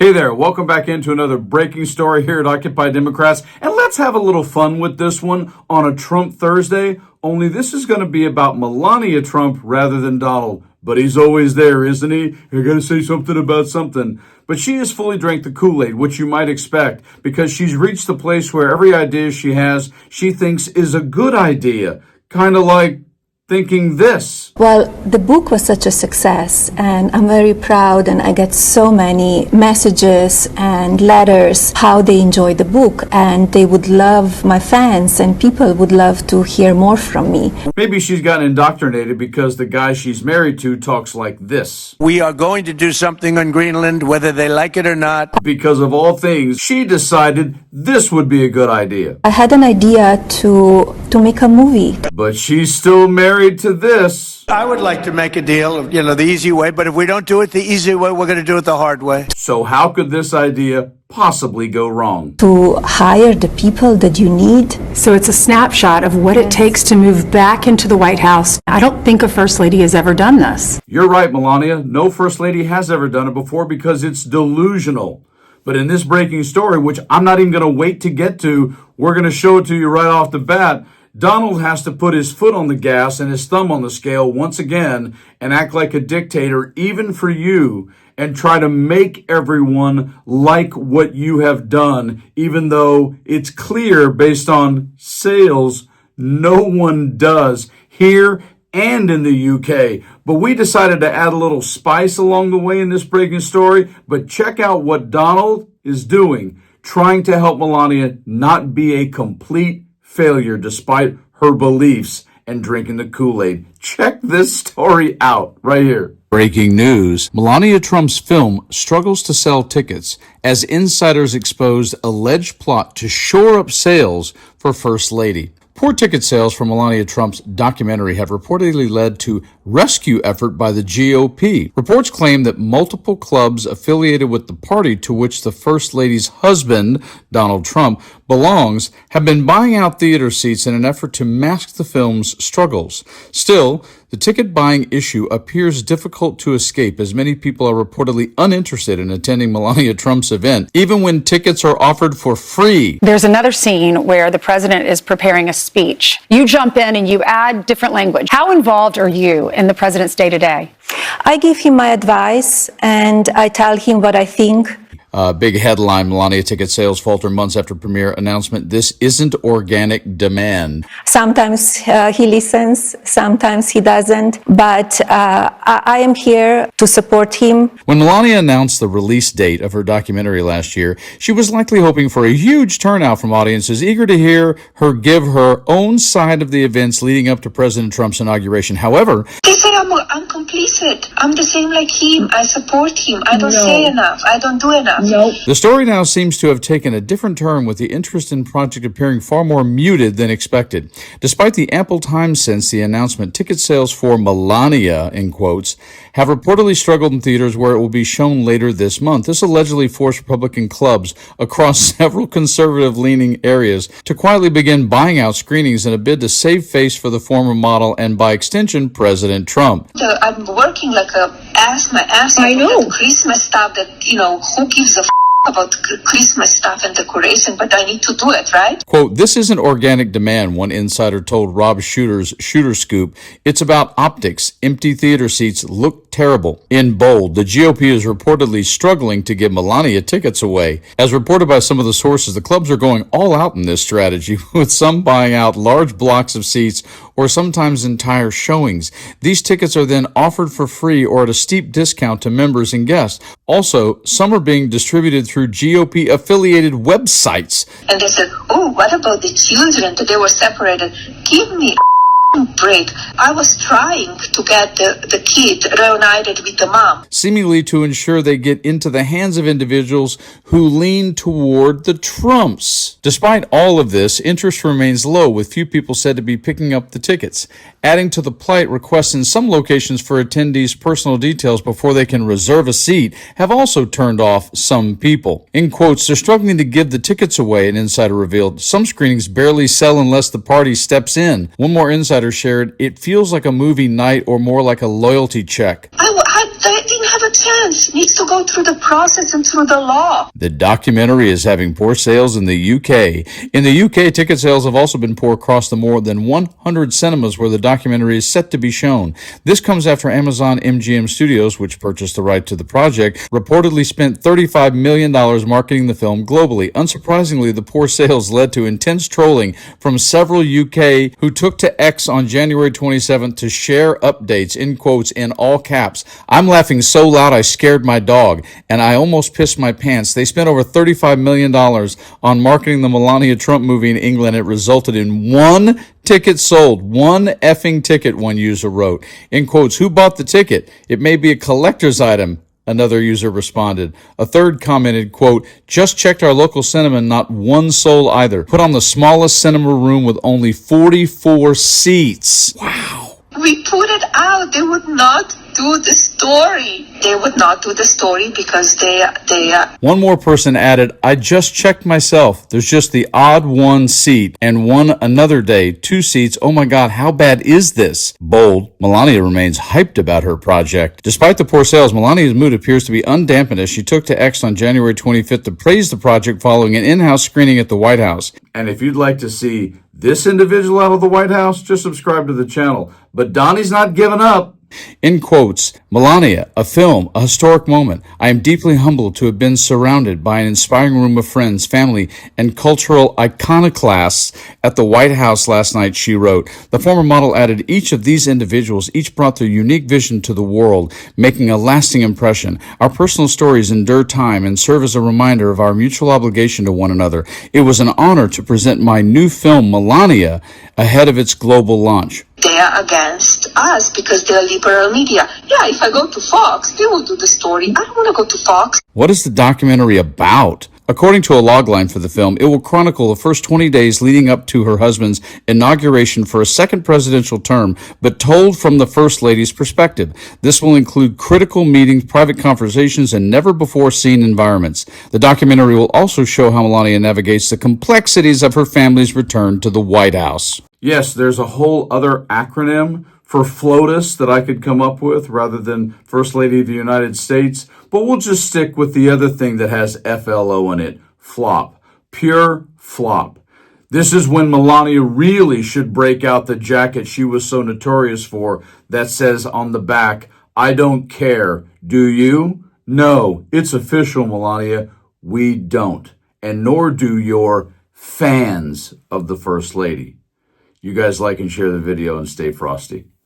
Hey there, welcome back into another breaking story here at Occupy Democrats. And let's have a little fun with this one on a Trump Thursday. Only this is going to be about Melania Trump rather than Donald. But he's always there, isn't he? You're going to say something about something. But she has fully drank the Kool-Aid, which you might expect, because she's reached the place where every idea she has, she thinks is a good idea. Kind of like thinking this. Well, the book was such a success, and I'm very proud, and I get so many messages and letters how they enjoy the book, and they would love, my fans and people would love to hear more from me. Maybe she's gotten indoctrinated because the guy she's married to talks like this. We are going to do something on Greenland, whether they like it or not. Because of all things, she decided this would be a good idea. I had an idea to make a movie. But she's still married to this. I would like to make a deal, the easy way, but if we don't do it the easy way, we're going to do it the hard way. So how could this idea possibly go wrong? To hire the people that you need. So it's a snapshot of what it takes to move back into the White House. I don't think a First Lady has ever done this. You're right, Melania. No First Lady has ever done it before because it's delusional. But in this breaking story, which I'm not even going to wait to get to, we're going to show it to you right off the bat. Donald has to put his foot on the gas and his thumb on the scale once again and act like a dictator, even for you, and try to make everyone like what you have done, even though it's clear based on sales, no one does here and in the UK. But we decided to add a little spice along the way in this breaking story. But check out what Donald is doing, trying to help Melania not be a complete failure despite her beliefs and drinking the Kool-Aid. Check this story out right here. Breaking news. Melania Trump's film struggles to sell tickets as insiders exposed alleged plot to shore up sales for First Lady. Poor ticket sales for Melania Trump's documentary have reportedly led to rescue effort by the GOP. Reports claim that multiple clubs affiliated with the party to which the First Lady's husband, Donald Trump, belongs have been buying out theater seats in an effort to mask the film's struggles. Still, the ticket buying issue appears difficult to escape as many people are reportedly uninterested in attending Melania Trump's event, even when tickets are offered for free. There's another scene where the president is preparing a speech. You jump in and you add different language. How involved are you in the president's day-to-day? I give him my advice and I tell him what I think. Big headline, Melania ticket sales falter months after premiere announcement. This isn't organic demand. Sometimes he listens, sometimes he doesn't, but I am here to support him. When Melania announced the release date of her documentary last year, she was likely hoping for a huge turnout from audiences eager to hear her give her own side of the events leading up to President Trump's inauguration. However, they say I'm complicit. I'm the same like him. I support him. I don't say enough. I don't do enough. No. The story now seems to have taken a different turn, with the interest in the project appearing far more muted than expected. Despite the ample time since the announcement, ticket sales for Melania, in quotes, have reportedly struggled in theaters where it will be shown later this month. This allegedly forced Republican clubs across several conservative-leaning areas to quietly begin buying out screenings in a bid to save face for the former model and, by extension, President Trump. I'm working like my ass off. I know. Christmas stuff that, who gives a about Christmas stuff and decoration, but I need to do it, right? Quote, this isn't organic demand, one insider told Rob Shooter's Shooter Scoop. It's about optics. Empty theater seats look terrible. In bold, the GOP is reportedly struggling to give Melania tickets away. As reported by some of the sources, the clubs are going all out in this strategy, with some buying out large blocks of seats or sometimes entire showings. These tickets are then offered for free or at a steep discount to members and guests. Also, some are being distributed through GOP-affiliated websites. And they said, oh, what about the children? They were separated. Give me a break. I was trying to get the kid reunited with the mom. Seemingly to ensure they get into the hands of individuals who lean toward the Trumps. Despite all of this, interest remains low, with few people said to be picking up the tickets. Adding to the plight, requests in some locations for attendees' personal details before they can reserve a seat have also turned off some people. In quotes, they're struggling to give the tickets away, an insider revealed. Some screenings barely sell unless the party steps in. One more insider shared, it feels like a movie night or more like a loyalty check. I didn't have a a chance. It needs to go through the process and through the law. The documentary is having poor sales in the UK. In the UK, ticket sales have also been poor across the more than 100 cinemas where the documentary is set to be shown. This comes after Amazon MGM Studios, which purchased the right to the project, reportedly spent $35 million marketing the film globally. Unsurprisingly, the poor sales led to intense trolling from several UK who took to X on January 27th to share updates, in quotes, in all caps. I'm laughing so loud I scared my dog, and I almost pissed my pants. They spent over $35 million on marketing the Melania Trump movie in England. It resulted in one ticket sold. One effing ticket, one user wrote. In quotes, who bought the ticket? It may be a collector's item. Another user responded. A third commented, quote, just checked our local cinema, not one soul either. Put on the smallest cinema room with only 44 seats. Wow. We put it out. They would not do the story. They would not do the story because they One more person added, I just checked myself. There's just the odd one seat and one another day, 2 seats. Oh my God, how bad is this? Bold, Melania remains hyped about her project. Despite the poor sales, Melania's mood appears to be undampened as she took to X on January 25th to praise the project following an in-house screening at the White House. And if you'd like to see this individual out of the White House, just subscribe to the channel. But Donnie's not giving up. In quotes, Melania, a film, a historic moment. I am deeply humbled to have been surrounded by an inspiring room of friends, family, and cultural iconoclasts at the White House last night, she wrote. The former model added, each of these individuals each brought their unique vision to the world, making a lasting impression. Our personal stories endure time and serve as a reminder of our mutual obligation to one another. It was an honor to present my new film, Melania, ahead of its global launch. they are against us because they're liberal media. Yeah, if I go to Fox, they will do the story. I don't want to go to Fox. What is the documentary about? According to a logline for the film, it will chronicle the first 20 days leading up to her husband's inauguration for a second presidential term, but told from the First Lady's perspective. This will include critical meetings, private conversations, and never-before-seen environments. The documentary will also show how Melania navigates the complexities of her family's return to the White House. Yes, there's a whole other acronym for FLOTUS that I could come up with rather than First Lady of the United States, but we'll just stick with the other thing that has FLO in it, flop, pure flop. This is when Melania really should break out the jacket she was so notorious for that says on the back, "I don't care, do you?" No, it's official, Melania, we don't, and nor do your fans of the First Lady. You guys like and share the video and stay frosty.